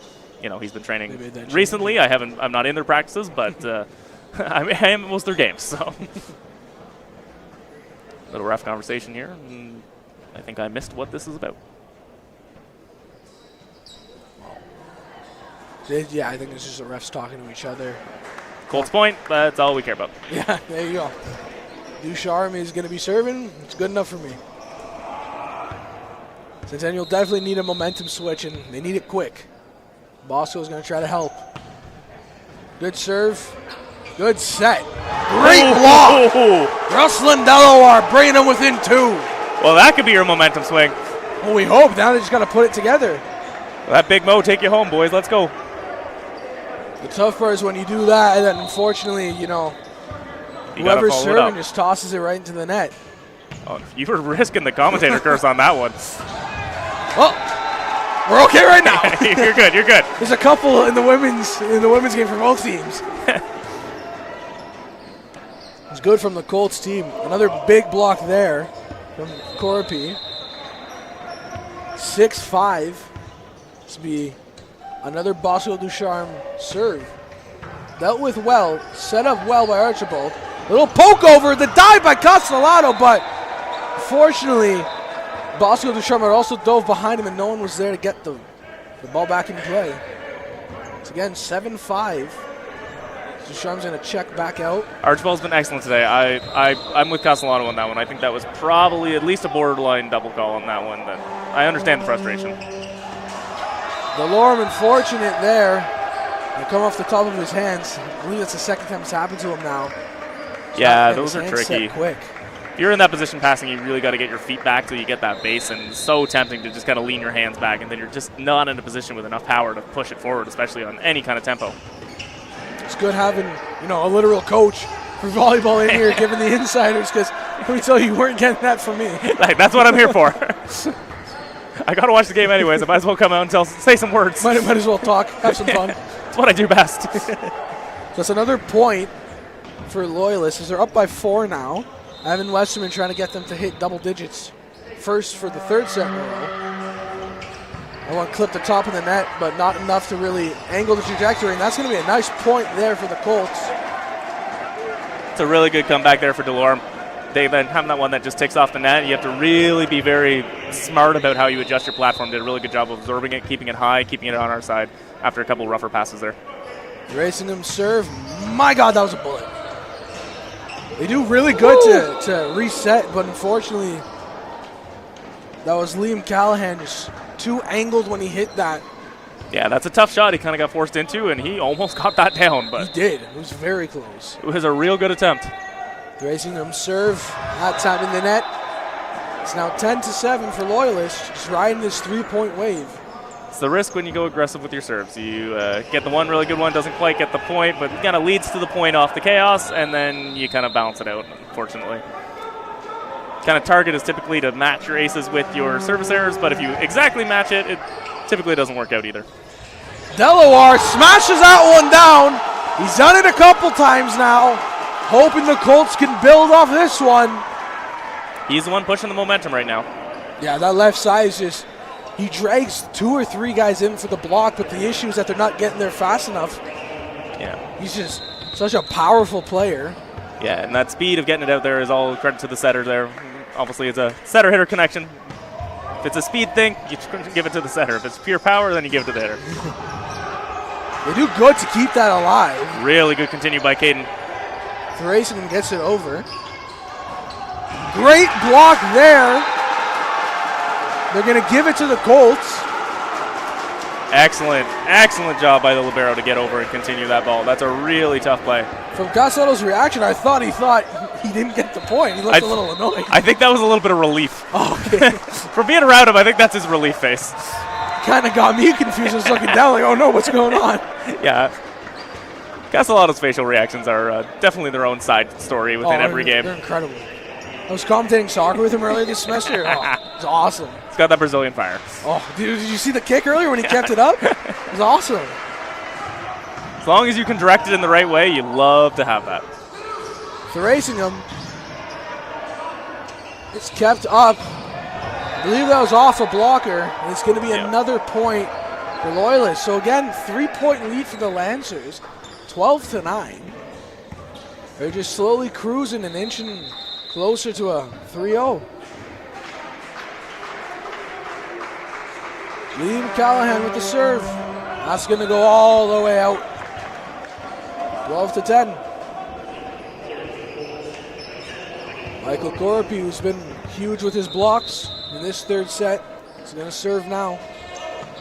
he's been training recently. I'm not in their practices, but I am at most of their games. So little rough conversation here. And I think I missed what this is about. Yeah, I think it's just the refs talking to each other. Colts point, that's all we care about. Yeah, there you go. Ducharme is going to be serving. It's good enough for me. Centennial definitely need a momentum switch, and they need it quick. Bosco's going to try to help. Good serve. Good set. Great block. Ruslan Delaware bringing them within 2. Well, that could be your momentum swing. Well, we hope. Now they just got to put it together. That big Mo take you home, boys. Let's go. The tough part is when you do that, and then unfortunately, whoever's serving just tosses it right into the net. Oh, you were risking the commentator curse on that one. Well, we're okay right now. You're good. You're good. There's a couple in the women's game for both teams. It's good from the Colts team. Another big block there from Corpy. 6-5. This will be another Bosco Ducharme serve. Dealt with well, set up well by Archibald. Little poke over, the dive by Castellano, but fortunately, Bosco Ducharme also dove behind him and no one was there to get the ball back in play. It's again 7-5. Ducharme's going to check back out. Archibald's been excellent today. I'm with Castellano on that one. I think that was probably at least a borderline double call on that one, but I understand the frustration. Delorme unfortunate there. They come off the top of his hands. I believe that's the second time it's happened to him now. Yeah, those are tricky. Quick. If you're in that position passing, you really got to get your feet back till you get that base, and it's so tempting to just kind of lean your hands back, and then you're just not in a position with enough power to push it forward, especially on any kind of tempo. It's good having, a literal coach for volleyball in here giving the insiders, because let me tell you weren't getting that from me. That's what I'm here for. I got to watch the game anyways. I might as well come out and say some words. Might as well talk, have some fun. That's what I do best. That's another point for Loyalists as they're up by 4 now. Evan Westerman trying to get them to hit double digits first for the 3rd set in a row. I want to clip the top of the net, but not enough to really angle the trajectory, and that's going to be a nice point there for the Colts. It's a really good comeback there for Delorme. They then have that one that just takes off the net. You have to really be very smart about how you adjust your platform. Did a really good job of absorbing it, keeping it high, keeping it on our side after a couple rougher passes there. Racing him serve. My God, that was a bullet. They do really good to reset, but unfortunately, that was Liam Callahan just too angled when he hit that. Yeah, that's a tough shot he kind of got forced into, and he almost got that down. But he did. It was very close. It was a real good attempt. Racing him serve, that time in the net. It's now 10-7 for Loyalists, just riding this 3-point wave. It's the risk when you go aggressive with your serves. You get the one really good one, doesn't quite get the point, but kind of leads to the point off the chaos, and then you kind of balance it out, unfortunately. Kind of target is typically to match your aces with your service errors, but if you exactly match it, it typically doesn't work out either. Delaware smashes that one down. He's done it a couple times now, hoping the Colts can build off this one. He's the one pushing the momentum right now. Yeah, that left side is just, he drags 2 or 3 guys in for the block, but the issue is that they're not getting there fast enough. Yeah. He's just such a powerful player. Yeah, and that speed of getting it out there is all credit to the setter there. Obviously, it's a setter-hitter connection. If it's a speed thing, you give it to the setter. If it's pure power, then you give it to the hitter. They do good to keep that alive. Really good continue by Caden. Thracian gets it over. Great block there. They're going to give it to the Colts. Excellent job by the libero to get over and continue that ball. That's a really tough play. From Castellado's reaction, I thought he didn't get the point. He looked a little annoyed. I think that was a little bit of relief. Oh, okay. For being around him, I think that's his relief face. Kind of got me confused. I was looking down like, oh no, what's going on? Yeah. Castellado's facial reactions are definitely their own side story within every game. They're incredible. I was commentating soccer with him earlier this semester. Oh, it's awesome. He's got that Brazilian fire. Oh, dude, did you see the kick earlier when he kept it up? It was awesome. As long as you can direct it in the right way, you love to have that. Racing him. It's kept up. I believe that was off a blocker, and it's going to be another point for Loyalist. So again, 3-point lead for the Lancers, 12-9. They're just slowly cruising and inching closer to a 3-0. Lee Callahan with the serve. That's going to go all the way out. 12-10. Michael Corpy, who's been huge with his blocks in this third set, is going to serve now.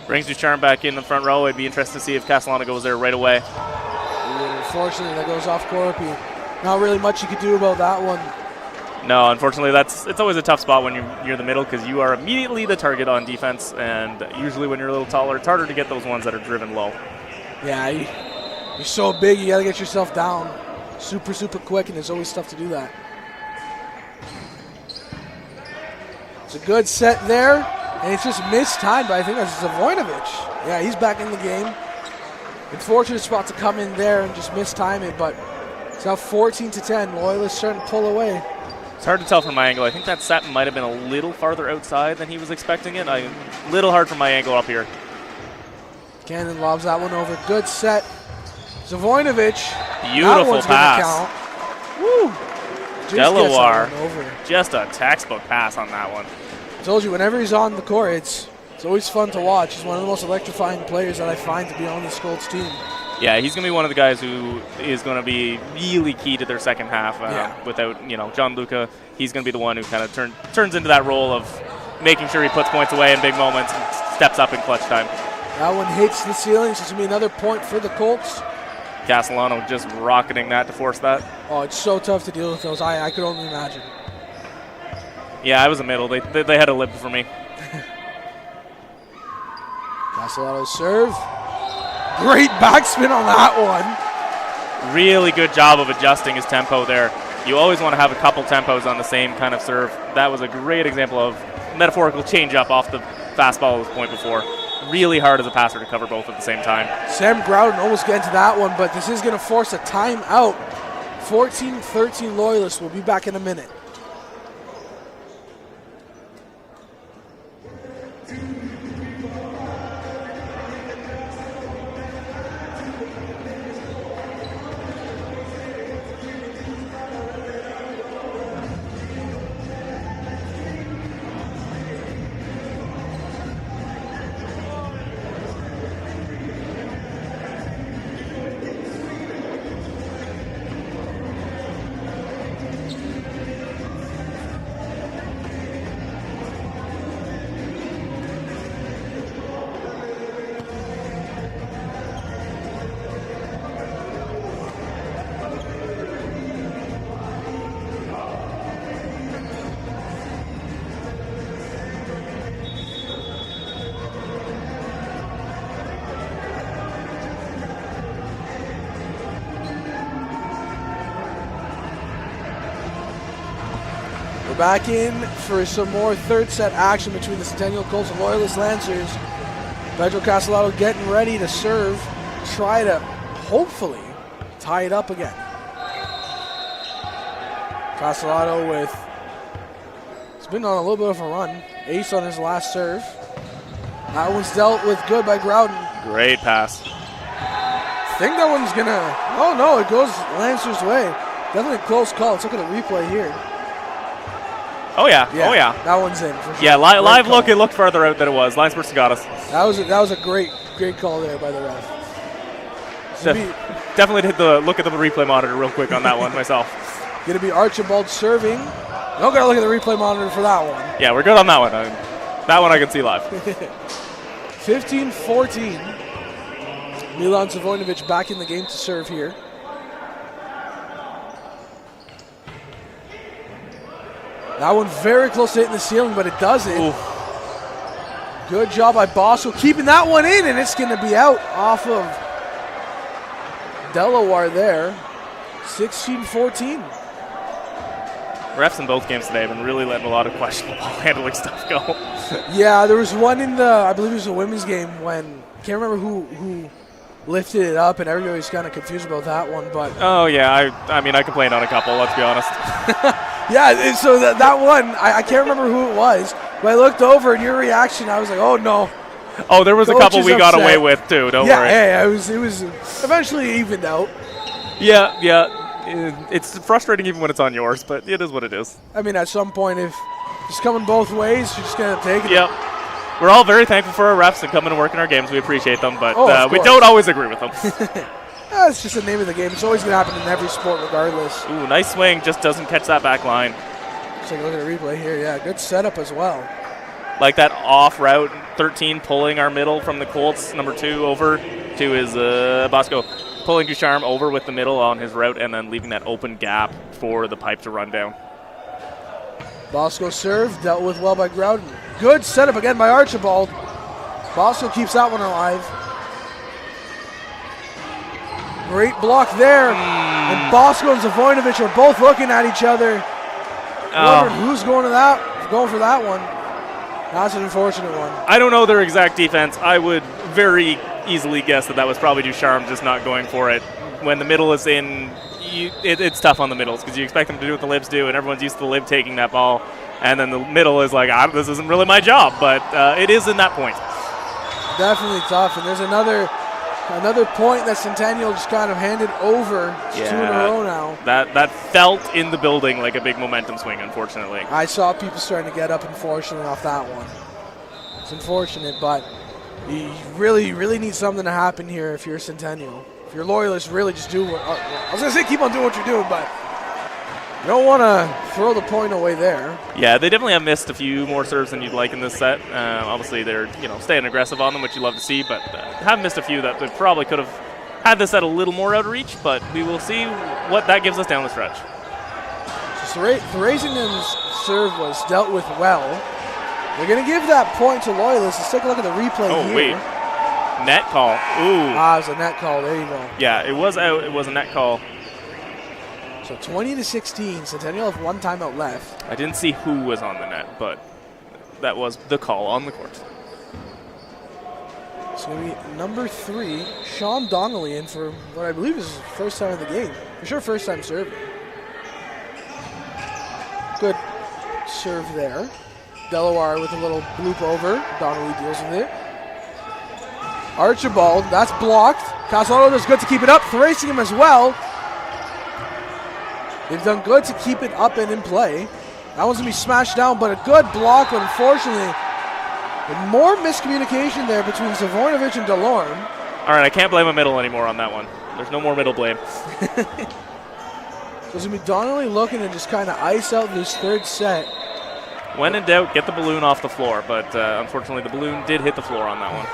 Brings Ducharme back in the front row. It'd be interesting to see if Castellano goes there right away. Unfortunately, that goes off Corpy. Not really much you could do about that one. No, unfortunately, it's always a tough spot when you're near the middle because you are immediately the target on defense, and usually when you're a little taller, it's harder to get those ones that are driven low. Yeah, you're so big, you got to get yourself down super quick, and it's always tough to do that. It's a good set there, and it's just mistimed, but I think that's Zavoinovic. Yeah, he's back in the game. Unfortunate spot to come in there and just mistime it, but it's now 14-10. Loyalist starting to pull away. It's hard to tell from my angle. I think that set might have been a little farther outside than he was expecting it. A little hard from my angle up here. Cannon lobs that one over. Good set. Zavoinovic. Beautiful pass. Woo. Delaware. Just a textbook pass on that one. I told you, whenever he's on the court, it's always fun to watch. He's one of the most electrifying players that I find to be on this Colts team. Yeah, he's going to be one of the guys who is going to be really key to their second half. Without, John Luca, he's going to be the one who kind of turns into that role of making sure he puts points away in big moments and steps up in clutch time. That one hits the ceiling, so it's going to be another point for the Colts. Castellano just rocketing that to force that. Oh, it's so tough to deal with those. I could only imagine. Yeah, I was a middle. They had a lib for me. Castellano serve. Great backspin on that one. Really good job of adjusting his tempo there. You always want to have a couple tempos on the same kind of serve. That was a great example of metaphorical change-up off the fastball at this point before. Really hard as a passer to cover both at the same time. Sam Grouden almost getting to that one, but this is going to force a timeout. 14-13 Loyalists. We'll be back in a minute. Back in for some more third set action between the Centennial Colts and Loyalist Lancers. Pedro Castellano getting ready to serve, try to hopefully tie it up again. Castellano he's been on a little bit of a run. Ace on his last serve. That one's dealt with good by Grouden. Great pass. I think that one's oh no, it goes Lancers' way. Definitely a close call. Let's look at the replay here. Oh yeah. That one's in for sure. Yeah, live look, it looked further out than it was. Linesburg got us. That was a great call there by the ref. Definitely did the look at the replay monitor real quick on that one myself. Going to be Archibald serving. Don't got to look at the replay monitor for that one. Yeah, we're good on that one. That one I can see live. 15-14. Milan Savojnovic back in the game to serve here. That one very close to hitting the ceiling, but it doesn't. Ooh. Good job by Bosco keeping that one in, and it's going to be out off of Delaware there. 16-14. Refs in both games today have been really letting a lot of questionable ball handling stuff go. Yeah, there was one in the, I believe it was the women's game when, can't remember who lifted it up, and everybody was kind of confused about that one. But oh, yeah, I mean, I complained on a couple, let's be honest. Yeah, so that one, I can't remember who it was, but I looked over, and your reaction, I was like, oh, no. Oh, there was a couple we got away with, too, don't worry. Yeah, it was eventually evened out. Yeah. It's frustrating even when it's on yours, but it is what it is. I mean, at some point, if it's coming both ways, you're just going to take it. Yep. We're all very thankful for our refs and coming and working our games. We appreciate them, but we don't always agree with them. It's just the name of the game. It's always going to happen in every sport regardless. Ooh, nice swing. Just doesn't catch that back line. Let's take a look at the replay here. Yeah, good setup as well. Like that off route, 13 pulling our middle from the Colts, number 2 over to his Bosco. Pulling Ducharme over with the middle on his route and then leaving that open gap for the pipe to run down. Bosco serve, dealt with well by Groudon. Good setup again by Archibald. Bosco keeps that one alive. Great block there. And Bosco and Savojnovic are both looking at each other. Wondering who's going for that one. That's an unfortunate one. I don't know their exact defense. I would very easily guess that was probably Ducharme just not going for it. When the middle is in, it's tough on the middles because you expect them to do what the libs do, and everyone's used to the lib taking that ball. And then the middle is like, this isn't really my job, but it is in that point. Definitely tough. And there's another point that Centennial just kind of handed over 2 in a row now. That felt in the building like a big momentum swing, unfortunately. I saw people starting to get up, unfortunately, off that one. It's unfortunate, but you really need something to happen here if you're Centennial. If you're Loyalist, really just do what... I was going to say keep on doing what you're doing, but you don't want to throw the point away there. Yeah, they definitely have missed a few more serves than you'd like in this set. Obviously, they're staying aggressive on them, which you love to see, but have missed a few that they probably could have had this set a little more out of reach, but we will see what that gives us down the stretch. So Thrasingen's serve was dealt with well. They're going to give that point to Loyalists. Let's take a look at the replay here. Oh, wait. Net call. Ooh. It was a net call. There you go. Yeah, it was out. It was a net call. So 20-16. Centennial have one timeout left. I didn't see who was on the net, but that was the call on the court. It's going to be number 3, Sean Donnelly, in for what I believe is his first time in the game. For sure, first time serving. Good serve there. Delaware with a little bloop over. Donnelly deals with it. Archibald, that's blocked. Casaldo does good to keep it up. Thrasing him as well. They've done good to keep it up and in play. That one's going to be smashed down, but a good block, but unfortunately, more miscommunication there between Savojnovic and Delorme. All right, I can't blame a middle anymore on that one. There's no more middle blame. So it's going to be Donnelly looking to just kind of ice out this third set. When in doubt, get the balloon off the floor, but unfortunately the balloon did hit the floor on that one.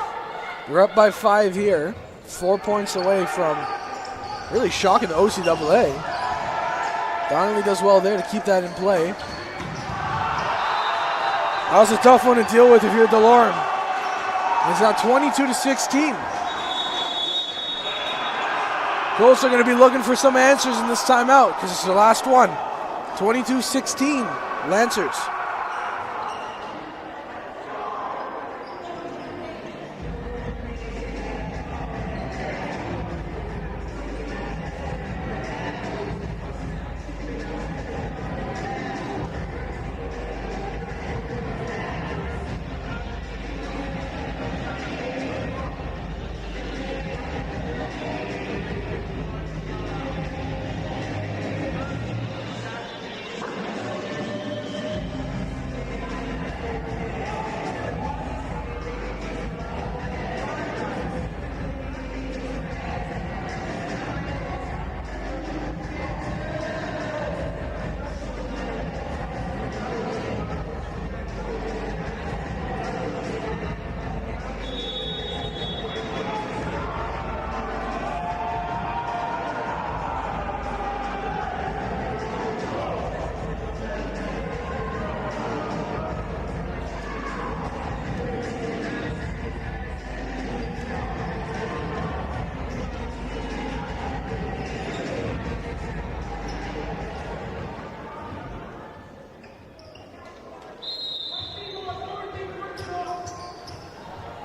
We're up by 5 here. 4 points away from really shocking the OCAA. Donnelly does well there to keep that in play. That was a tough one to deal with if you're Delorme. It's now 22-16. Colts are going to be looking for some answers in this timeout because it's the last one. 22-16, Lancers.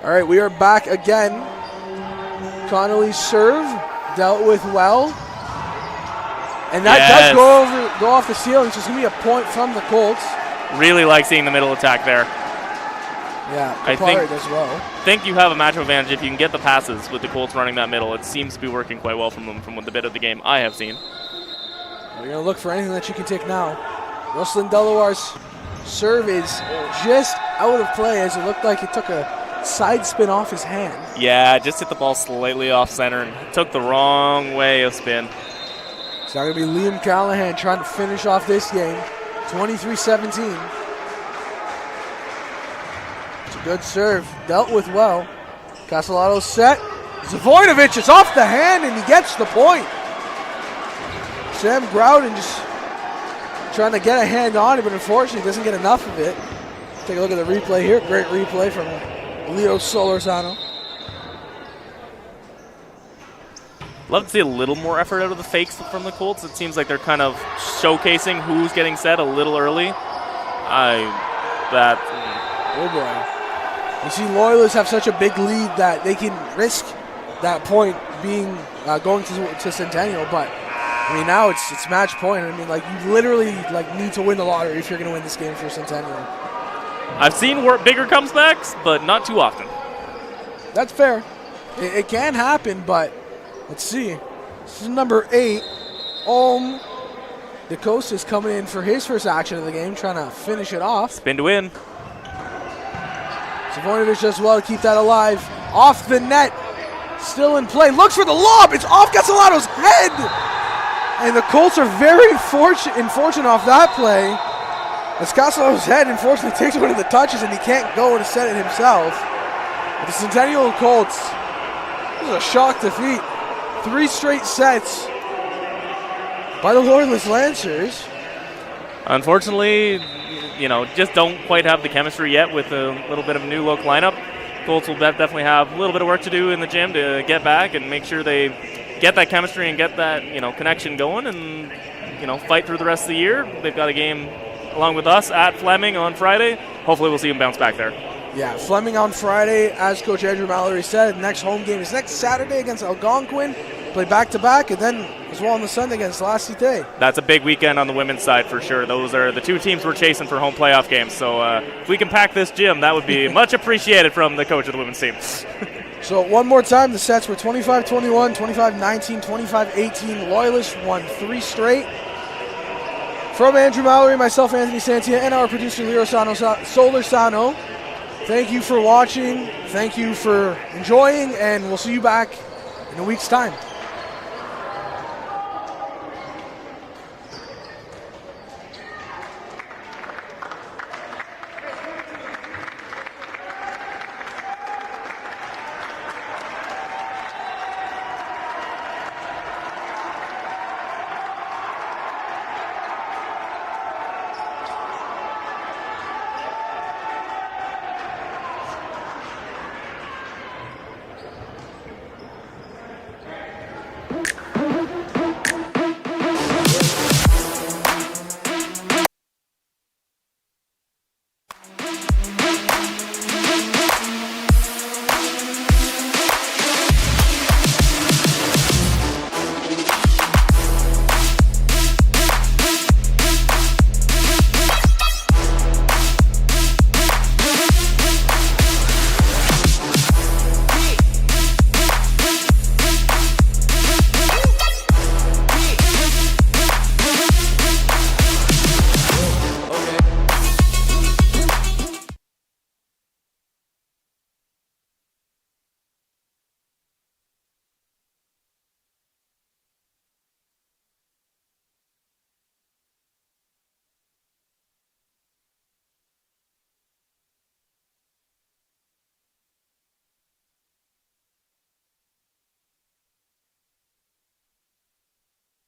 All right, we are back again. Connolly's serve dealt with well. And that does go off the ceiling, so it's going to be a point from the Colts. Really like seeing the middle attack there. Yeah, I think you have a matchup advantage if you can get the passes with the Colts running that middle. It seems to be working quite well from them from the bit of the game I have seen. We're going to look for anything that you can take now. Rosalind Delaware's serve is just out of play as it looked like it took a side spin off his hand. Yeah, just hit the ball slightly off center and took the wrong way of spin. It's now going to be Liam Callahan trying to finish off this game. 23-17. It's a good serve. Dealt with well. Castellato set. Zavoinovic is off the hand and he gets the point. Sam Groudon just trying to get a hand on it, but unfortunately doesn't get enough of it. Take a look at the replay here. Great replay from Leo Solorzano. Love to see a little more effort out of the fakes from the Colts. It seems like they're kind of showcasing who's getting set a little early. Oh boy. You see Loyalists have such a big lead that they can risk that point being going to Centennial, but I mean now it's match point. I mean like you literally like need to win the lottery if you're going to win this game for Centennial. I've seen bigger comebacks, but not too often. That's fair. It can happen, but let's see. This is number 8. DeCosta is coming in for his first action of the game, trying to finish it off. Spin to win. Zavoinovic does well to keep that alive. Off the net. Still in play. Looks for the lob. It's off Castellato's head. And the Colts are very unfortunate off that play. As Castellato's head unfortunately takes one of the touches and he can't go to set it himself. But the Centennial Colts, this is a shock defeat. 3 straight sets by the Loyalist Lancers. Unfortunately, just don't quite have the chemistry yet with a little bit of a new look lineup. Colts will definitely have a little bit of work to do in the gym to get back and make sure they get that chemistry and get that connection going and fight through the rest of the year. They've got a game along with us at Fleming on Friday. Hopefully we'll see them bounce back there. Yeah, Fleming on Friday, as Coach Andrew Mallory said. Next home game is next Saturday against Algonquin. Play back-to-back, and then as well on the Sunday against La Cité. That's a big weekend on the women's side for sure. Those are the 2 teams we're chasing for home playoff games. So if we can pack this gym, that would be much appreciated from the coach of the women's team. So one more time, the sets were 25-21, 25-19, 25-18. Loyalists won 3 straight. From Andrew Mallory, myself, Anthony Santia, and our producer, Leo Solorzano. Thank you for watching. Thank you for enjoying, and we'll see you back in a week's time.